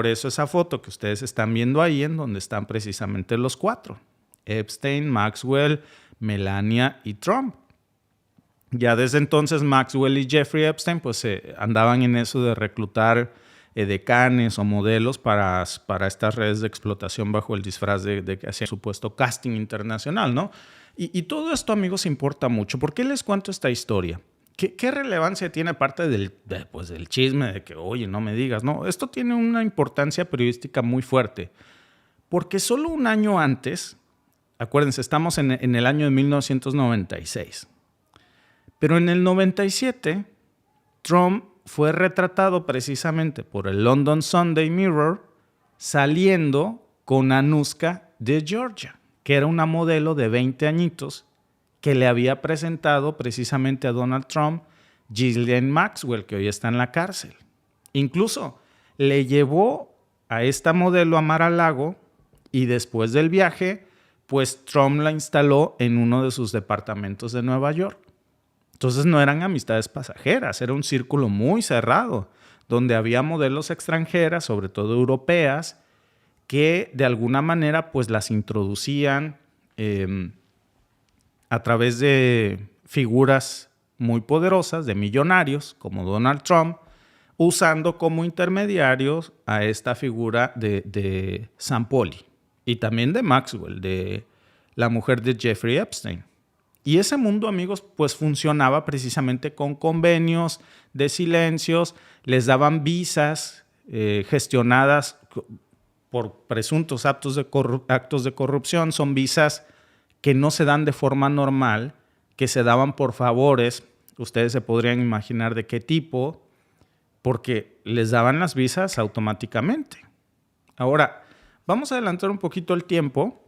Por eso esa foto que ustedes están viendo ahí, en donde están precisamente los cuatro: Epstein, Maxwell, Melania y Trump. Ya desde entonces Maxwell y Jeffrey Epstein pues andaban en eso de reclutar decanes o modelos para estas redes de explotación bajo el disfraz de que hacían supuesto casting internacional, ¿no? Y todo esto, amigos, importa mucho. ¿Por qué les cuento esta historia? ¿Qué relevancia tiene aparte del chisme de que, oye, no me digas? No, esto tiene una importancia periodística muy fuerte. Porque solo un año antes, acuérdense, estamos en el año de 1996. Pero en el 97, Trump fue retratado precisamente por el London Sunday Mirror saliendo con Anushka de Georgia, que era una modelo de 20 añitos que le había presentado precisamente a Donald Trump Ghislaine Maxwell, que hoy está en la cárcel. Incluso le llevó a esta modelo a Mar-a-Lago y después del viaje, pues Trump la instaló en uno de sus departamentos de Nueva York. Entonces no eran amistades pasajeras, era un círculo muy cerrado, donde había modelos extranjeras, sobre todo europeas, que de alguna manera pues las introducían a través de figuras muy poderosas, de millonarios, como Donald Trump, usando como intermediarios a esta figura de Sam Poli y también de Maxwell, de la mujer de Jeffrey Epstein. Y ese mundo, amigos, pues funcionaba precisamente con convenios de silencios, les daban visas gestionadas por presuntos actos de corrupción. Son visas que no se dan de forma normal, que se daban por favores. Ustedes se podrían imaginar de qué tipo, porque les daban las visas automáticamente. Ahora, vamos a adelantar un poquito el tiempo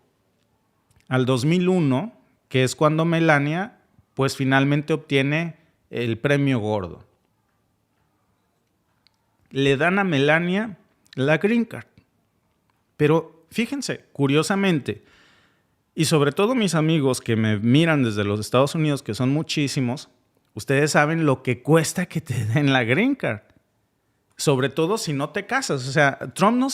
al 2001, que es cuando Melania pues finalmente obtiene el premio gordo. Le dan a Melania la Green Card. Pero fíjense, curiosamente, y sobre todo mis amigos que me miran desde los Estados Unidos, que son muchísimos, ustedes saben lo que cuesta que te den la Green Card. Sobre todo si no te casas. O sea, Trump no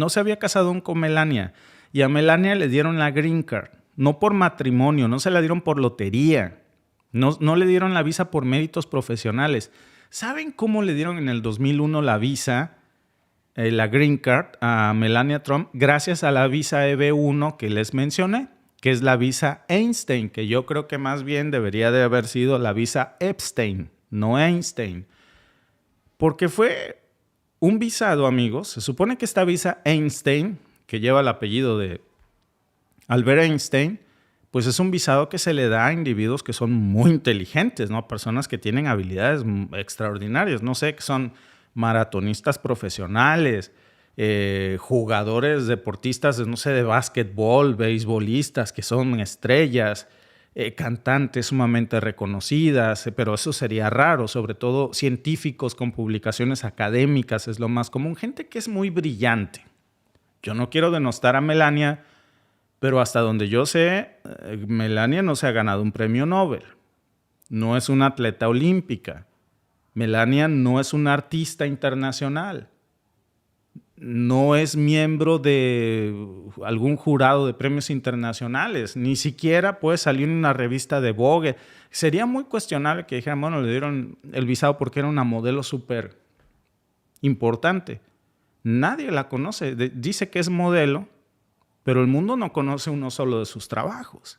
se había casado aún con Melania, y a Melania le dieron la Green Card. No por matrimonio, no se la dieron por lotería, no le dieron la visa por méritos profesionales. ¿Saben cómo le dieron en el 2001 la visa, la Green Card, a Melania Trump? Gracias a la visa EB1 que les mencioné, que es la visa Einstein, que yo creo que más bien debería de haber sido la visa Epstein, no Einstein. Porque fue un visado, amigos. Se supone que esta visa Einstein, que lleva el apellido de Albert Einstein, pues es un visado que se le da a individuos que son muy inteligentes, ¿no? Personas que tienen habilidades extraordinarias, no sé, que son maratonistas profesionales, jugadores, deportistas, no sé, de básquetbol, beisbolistas, que son estrellas, cantantes sumamente reconocidas, pero eso sería raro, sobre todo científicos con publicaciones académicas, es lo más común, gente que es muy brillante. Yo no quiero denostar a Melania, pero hasta donde yo sé, Melania no se ha ganado un premio Nobel. No es una atleta olímpica. Melania no es una artista internacional. No es miembro de algún jurado de premios internacionales. Ni siquiera puede salir en una revista de Vogue. Sería muy cuestionable que dijeran, bueno, le dieron el visado porque era una modelo súper importante. Nadie la conoce. Dice que es modelo, pero el mundo no conoce uno solo de sus trabajos.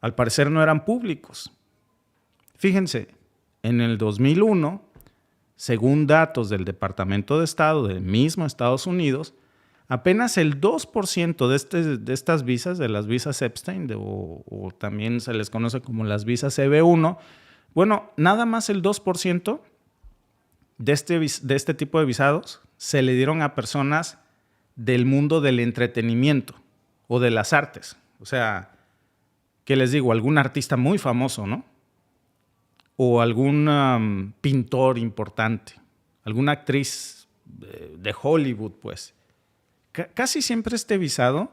Al parecer no eran públicos. Fíjense, en el 2001, según datos del Departamento de Estado del mismo Estados Unidos, apenas el 2% de estas visas, de las visas Epstein, o también se les conoce como las visas EB1, bueno, nada más el 2% de este tipo de visados se le dieron a personas del mundo del entretenimiento o de las artes. O sea, ¿qué les digo? Algún artista muy famoso, ¿no? O algún pintor importante, alguna actriz de Hollywood, pues. Casi siempre este visado,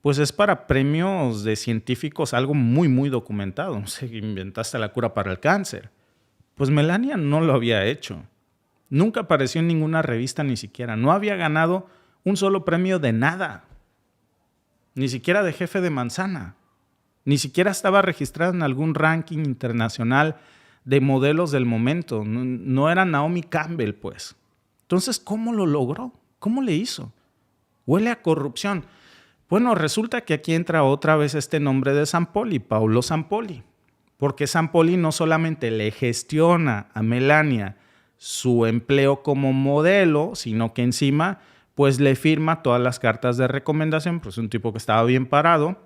pues es para premios de científicos, algo muy, muy documentado. No sé, inventaste la cura para el cáncer. Pues Melania no lo había hecho. Nunca apareció en ninguna revista ni siquiera. No había ganado un solo premio de nada. Ni siquiera de jefe de manzana. Ni siquiera estaba registrada en algún ranking internacional de modelos del momento. No era Naomi Campbell, pues. Entonces, ¿cómo lo logró? ¿Cómo le hizo? Huele a corrupción. Bueno, resulta que aquí entra otra vez este nombre de Zampolli, Paolo Zampolli. Porque Zampolli no solamente le gestiona a Melania su empleo como modelo, sino que encima pues le firma todas las cartas de recomendación, pues un tipo que estaba bien parado,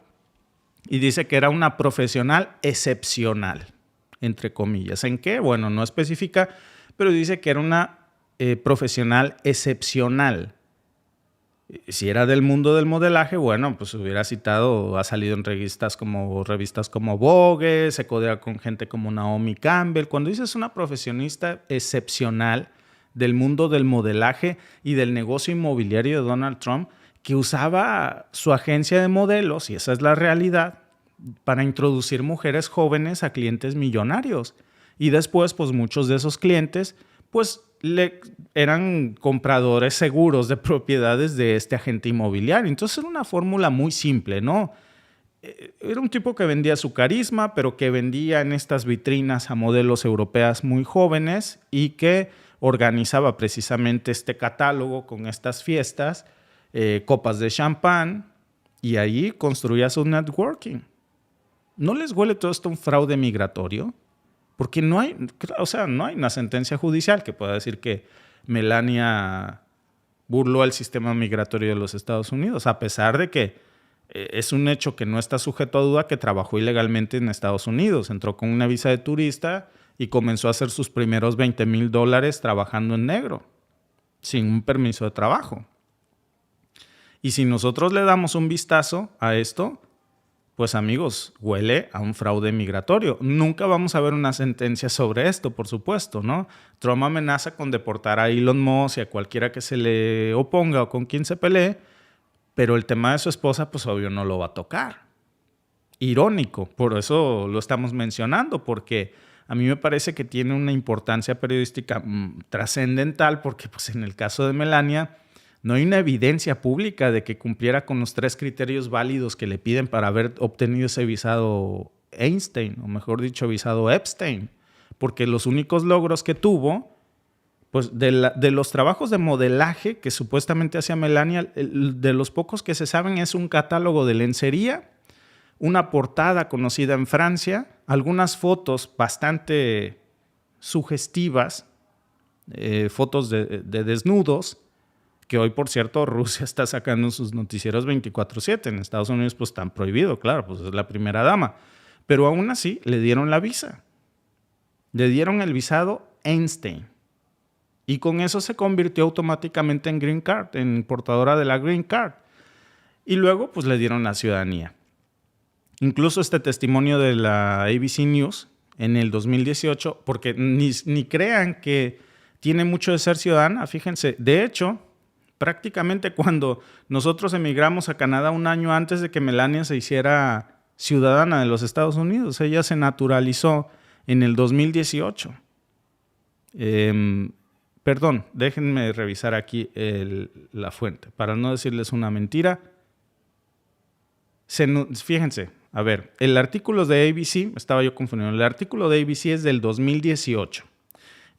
y dice que era una profesional excepcional, entre comillas. ¿En qué? Bueno, no especifica, pero dice que era una profesional excepcional. Si era del mundo del modelaje, bueno, pues hubiera citado, ha salido en revistas como Vogue, se codea con gente como Naomi Campbell. Cuando dices una profesionista excepcional del mundo del modelaje y del negocio inmobiliario de Donald Trump, que usaba su agencia de modelos, y esa es la realidad, para introducir mujeres jóvenes a clientes millonarios. Y después, pues muchos de esos clientes, pues eran compradores seguros de propiedades de este agente inmobiliario. Entonces era una fórmula muy simple, ¿no? Era un tipo que vendía su carisma, pero que vendía en estas vitrinas a modelos europeas muy jóvenes y que organizaba precisamente este catálogo con estas fiestas, copas de champán, y ahí construía su networking. ¿No les huele todo esto un fraude migratorio? Porque no hay una sentencia judicial que pueda decir que Melania burló al sistema migratorio de los Estados Unidos, a pesar de que es un hecho que no está sujeto a duda que trabajó ilegalmente en Estados Unidos. Entró con una visa de turista y comenzó a hacer sus primeros $20,000 trabajando en negro, sin un permiso de trabajo. Y si nosotros le damos un vistazo a esto, pues amigos, huele a un fraude migratorio. Nunca vamos a ver una sentencia sobre esto, por supuesto, ¿no? Trump amenaza con deportar a Elon Musk y a cualquiera que se le oponga o con quien se pelee, pero el tema de su esposa, pues obvio no lo va a tocar. Irónico, por eso lo estamos mencionando, porque a mí me parece que tiene una importancia periodística trascendental, porque pues en el caso de Melania no hay una evidencia pública de que cumpliera con los 3 criterios válidos que le piden para haber obtenido ese visado Einstein, o mejor dicho, visado Epstein, porque los únicos logros que tuvo, pues de los trabajos de modelaje que supuestamente hacía Melania, de los pocos que se saben es un catálogo de lencería, una portada conocida en Francia, algunas fotos bastante sugestivas, fotos de desnudos, que hoy, por cierto, Rusia está sacando sus noticieros 24/7. En Estados Unidos pues están prohibidos, claro, pues es la primera dama. Pero aún así le dieron la visa. Le dieron el visado Einstein. Y con eso se convirtió automáticamente en Green Card, en portadora de la Green Card. Y luego pues le dieron la ciudadanía. Incluso este testimonio de la ABC News en el 2018, porque ni crean que tiene mucho de ser ciudadana, fíjense, de hecho, prácticamente cuando nosotros emigramos a Canadá un año antes de que Melania se hiciera ciudadana de los Estados Unidos, ella se naturalizó en el 2018. Perdón, déjenme revisar aquí la fuente para no decirles una mentira. Fíjense, a ver, el artículo de ABC, estaba yo confundiendo, el artículo de ABC es del 2018.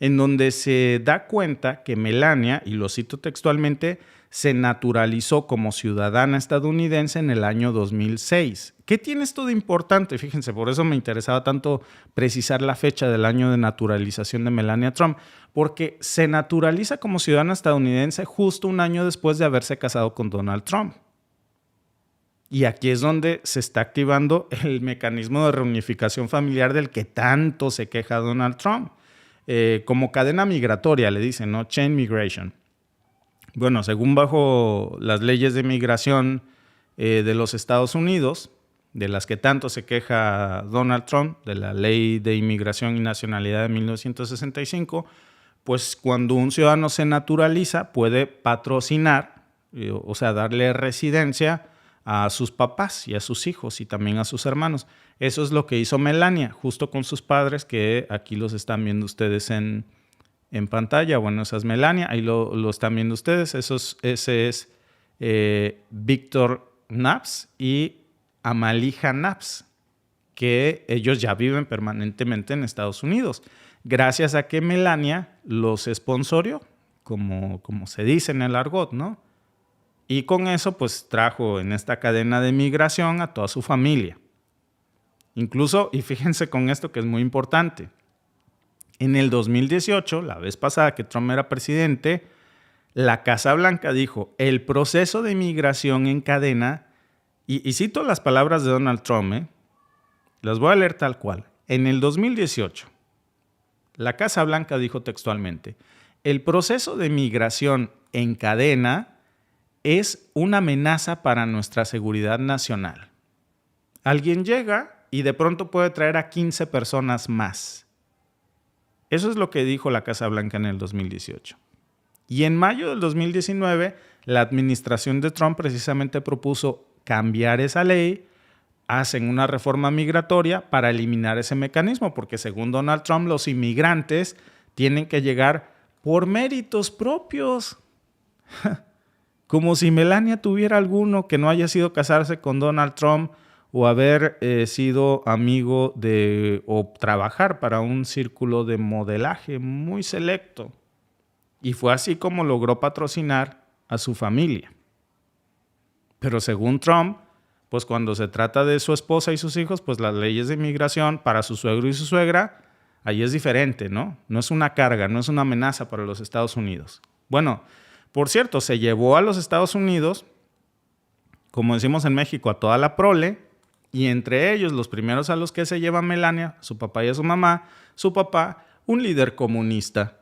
En donde se da cuenta que Melania, y lo cito textualmente, se naturalizó como ciudadana estadounidense en el año 2006. ¿Qué tiene esto de importante? Fíjense, por eso me interesaba tanto precisar la fecha del año de naturalización de Melania Trump, porque se naturaliza como ciudadana estadounidense justo un año después de haberse casado con Donald Trump. Y aquí es donde se está activando el mecanismo de reunificación familiar del que tanto se queja Donald Trump. Como cadena migratoria, le dicen, ¿no? Chain migration. Bueno, según bajo las leyes de migración de los Estados Unidos, de las que tanto se queja Donald Trump, de la Ley de Inmigración y Nacionalidad de 1965, pues cuando un ciudadano se naturaliza puede patrocinar, o sea, darle residencia a sus papás y a sus hijos y también a sus hermanos. Eso es lo que hizo Melania, justo con sus padres, que aquí los están viendo ustedes en en pantalla. Bueno, esa es Melania, ahí lo están viendo ustedes. Ese es Víctor Naps y Amalija Naps, que ellos ya viven permanentemente en Estados Unidos, gracias a que Melania los sponsorió, como se dice en el argot, ¿no? Y con eso, pues, trajo en esta cadena de migración a toda su familia. Incluso, y fíjense con esto que es muy importante, en el 2018, la vez pasada que Trump era presidente, la Casa Blanca dijo, el proceso de migración en cadena, y cito las palabras de Donald Trump, las voy a leer tal cual. En el 2018, la Casa Blanca dijo textualmente, el proceso de migración en cadena es una amenaza para nuestra seguridad nacional. Alguien llega y de pronto puede traer a 15 personas más. Eso es lo que dijo la Casa Blanca en el 2018. Y en mayo del 2019, la administración de Trump precisamente propuso cambiar esa ley, hacen una reforma migratoria para eliminar ese mecanismo, porque según Donald Trump, los inmigrantes tienen que llegar por méritos propios. Como si Melania tuviera alguno que no haya sido casarse con Donald Trump o haber sido amigo o trabajar para un círculo de modelaje muy selecto. Y fue así como logró patrocinar a su familia. Pero según Trump, pues cuando se trata de su esposa y sus hijos, pues las leyes de inmigración para su suegro y su suegra, ahí es diferente, ¿no? No es una carga, no es una amenaza para los Estados Unidos. Bueno, por cierto, se llevó a los Estados Unidos, como decimos en México, a toda la prole, y entre ellos, los primeros a los que se lleva Melania, su papá y a su mamá, su papá, un líder comunista.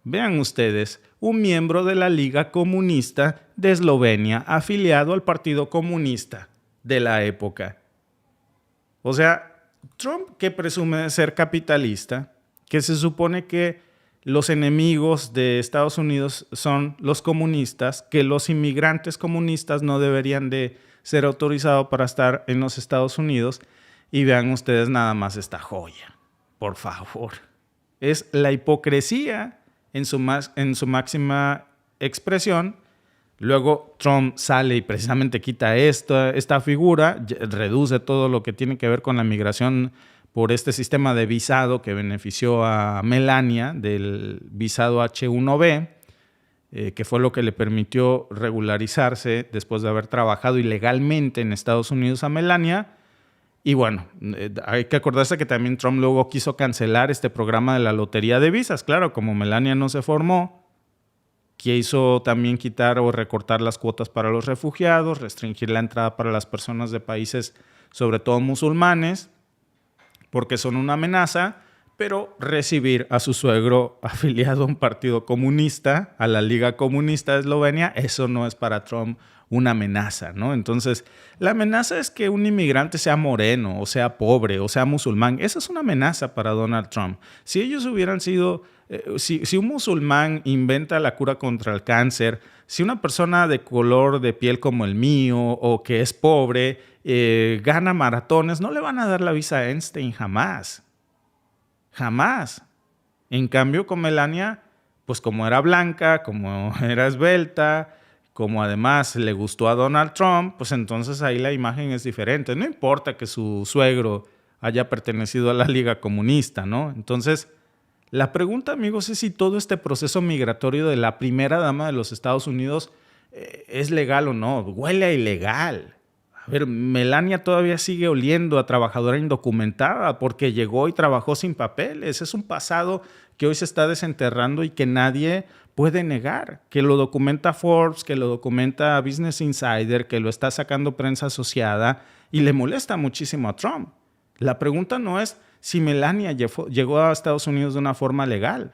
Vean ustedes, un miembro de la Liga Comunista de Eslovenia, afiliado al Partido Comunista de la época. O sea, Trump, que presume de ser capitalista, que se supone que los enemigos de Estados Unidos son los comunistas, que los inmigrantes comunistas no deberían de ser autorizados para estar en los Estados Unidos. Y vean ustedes nada más esta joya, por favor. Es la hipocresía en su máxima expresión. Luego Trump sale y precisamente quita esta figura, reduce todo lo que tiene que ver con la migración por este sistema de visado que benefició a Melania, del visado H-1B, que fue lo que le permitió regularizarse después de haber trabajado ilegalmente en Estados Unidos a Melania. Y bueno, hay que acordarse que también Trump luego quiso cancelar este programa de la lotería de visas. Claro, como Melania no se formó, quiso también quitar o recortar las cuotas para los refugiados, restringir la entrada para las personas de países, sobre todo musulmanes, porque son una amenaza, pero recibir a su suegro afiliado a un partido comunista, a la Liga Comunista de Eslovenia, eso no es para Trump una amenaza, ¿no? Entonces, la amenaza es que un inmigrante sea moreno, o sea pobre, o sea musulmán. Esa es una amenaza para Donald Trump. Si ellos hubieran sido, si un musulmán inventa la cura contra el cáncer, si una persona de color de piel como el mío o que es pobre gana maratones, no le van a dar la visa a Einstein jamás. Jamás. En cambio, con Melania, pues como era blanca, como era esbelta, como además le gustó a Donald Trump, pues entonces ahí la imagen es diferente. No importa que su suegro haya pertenecido a la Liga Comunista, ¿no? Entonces, la pregunta, amigos, es si todo este proceso migratorio de la primera dama de los Estados Unidos es legal o no. Huele a ilegal. A ver, Melania todavía sigue oliendo a trabajadora indocumentada porque llegó y trabajó sin papeles. Es un pasado que hoy se está desenterrando y que nadie puede negar, que lo documenta Forbes, que lo documenta Business Insider, que lo está sacando prensa asociada y le molesta muchísimo a Trump. La pregunta no es si Melania llegó a Estados Unidos de una forma legal.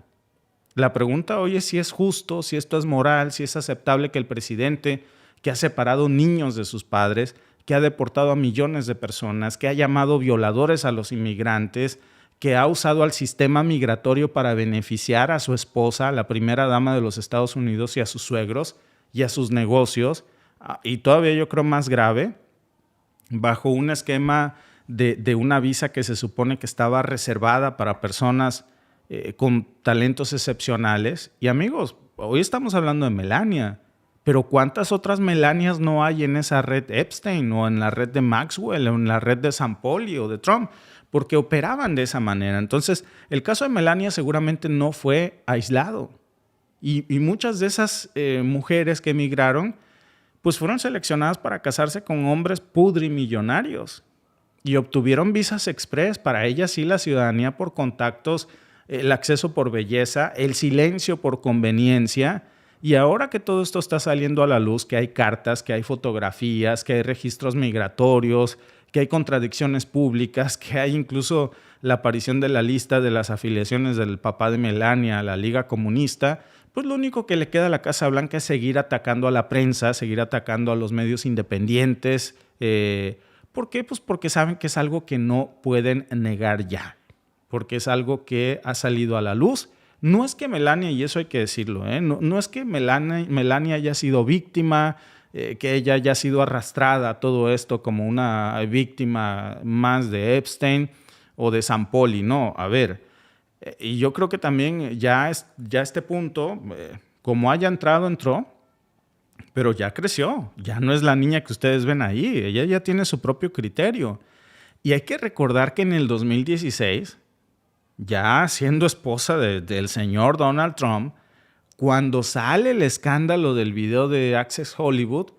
La pregunta hoy es si es justo, si esto es moral, si es aceptable que el presidente, que ha separado niños de sus padres, que ha deportado a millones de personas, que ha llamado violadores a los inmigrantes, que ha usado al sistema migratorio para beneficiar a su esposa, la primera dama de los Estados Unidos, y a sus suegros y a sus negocios, y todavía yo creo más grave, bajo un esquema de una visa que se supone que estaba reservada para personas con talentos excepcionales. Y amigos, hoy estamos hablando de Melania, pero ¿cuántas otras Melanias no hay en esa red Epstein o en la red de Maxwell o en la red de San Poli o de Trump? Porque operaban de esa manera. Entonces, el caso de Melania seguramente no fue aislado. Y muchas de esas mujeres que emigraron, pues fueron seleccionadas para casarse con hombres pudrimillonarios y obtuvieron visas express. Para ellas sí, la ciudadanía por contactos, el acceso por belleza, el silencio por conveniencia. Y ahora que todo esto está saliendo a la luz, que hay cartas, que hay fotografías, que hay registros migratorios, que hay contradicciones públicas, que hay incluso la aparición de la lista de las afiliaciones del papá de Melania a la Liga Comunista, pues lo único que le queda a la Casa Blanca es seguir atacando a la prensa, seguir atacando a los medios independientes. ¿Por qué? Pues porque saben que es algo que no pueden negar ya, porque es algo que ha salido a la luz. No es que Melania, y eso hay que decirlo, no es que Melania haya sido víctima, que ella haya sido arrastrada a todo esto como una víctima más de Epstein o de San Poli. No, a ver, y yo creo que también ya este punto, como haya entrado, entró, pero ya creció, ya no es la niña que ustedes ven ahí, ella ya tiene su propio criterio. Y hay que recordar que en el 2016, ya siendo esposa del señor Donald Trump, cuando sale el escándalo del video de Access Hollywood,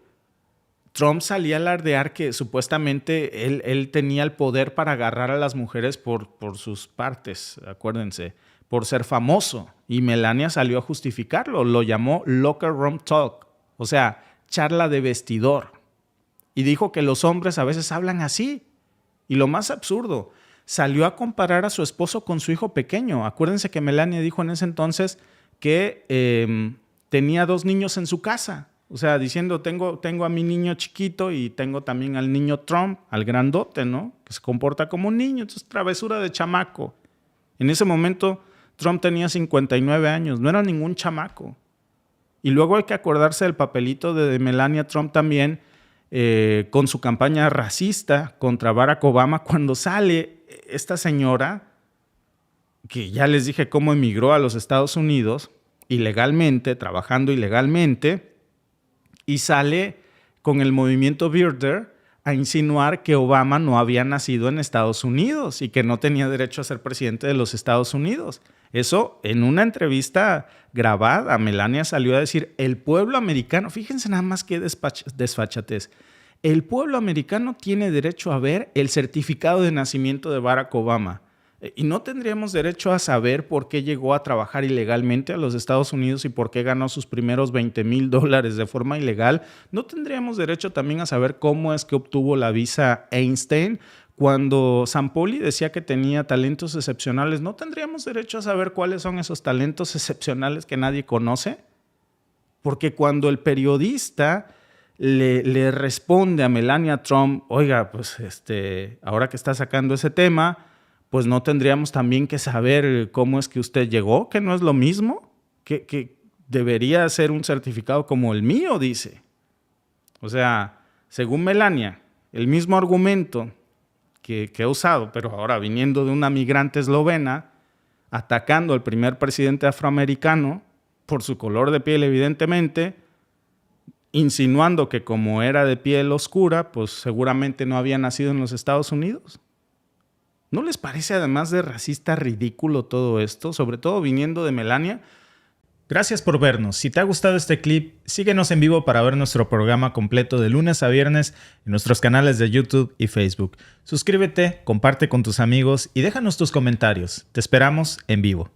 Trump salía a alardear que supuestamente él tenía el poder para agarrar a las mujeres por sus partes, acuérdense, por ser famoso. Y Melania salió a justificarlo, lo llamó locker room talk, o sea, charla de vestidor. Y dijo que los hombres a veces hablan así. Y lo más absurdo, salió a comparar a su esposo con su hijo pequeño. Acuérdense que Melania dijo en ese entonces que tenía 2 niños en su casa. O sea, diciendo, tengo a mi niño chiquito y tengo también al niño Trump, al grandote, ¿no? Que se comporta como un niño. Entonces, travesura de chamaco. En ese momento, Trump tenía 59 años. No era ningún chamaco. Y luego hay que acordarse del papelito de Melania Trump también, con su campaña racista contra Barack Obama, cuando sale esta señora, que ya les dije cómo emigró a los Estados Unidos, ilegalmente, trabajando ilegalmente, y sale con el movimiento Birther a insinuar que Obama no había nacido en Estados Unidos y que no tenía derecho a ser presidente de los Estados Unidos. Eso, en una entrevista grabada, Melania salió a decir, el pueblo americano, fíjense nada más qué desfachatez, el pueblo americano tiene derecho a ver el certificado de nacimiento de Barack Obama. Y no tendríamos derecho a saber por qué llegó a trabajar ilegalmente a los Estados Unidos y por qué ganó sus primeros $20,000 de forma ilegal. No tendríamos derecho también a saber cómo es que obtuvo la visa Einstein. Cuando San Poli decía que tenía talentos excepcionales, ¿no tendríamos derecho a saber cuáles son esos talentos excepcionales que nadie conoce? Porque cuando el periodista le responde a Melania Trump, oiga, pues ahora que está sacando ese tema, pues no tendríamos también que saber cómo es que usted llegó, que no es lo mismo, que debería ser un certificado como el mío, dice. O sea, según Melania, el mismo argumento que he usado, pero ahora viniendo de una migrante eslovena, atacando al primer presidente afroamericano por su color de piel, evidentemente, insinuando que como era de piel oscura, pues seguramente no había nacido en los Estados Unidos. ¿No les parece además de racista ridículo todo esto, sobre todo viniendo de Melania? Gracias por vernos. Si te ha gustado este clip, síguenos en vivo para ver nuestro programa completo de lunes a viernes en nuestros canales de YouTube y Facebook. Suscríbete, comparte con tus amigos y déjanos tus comentarios. Te esperamos en vivo.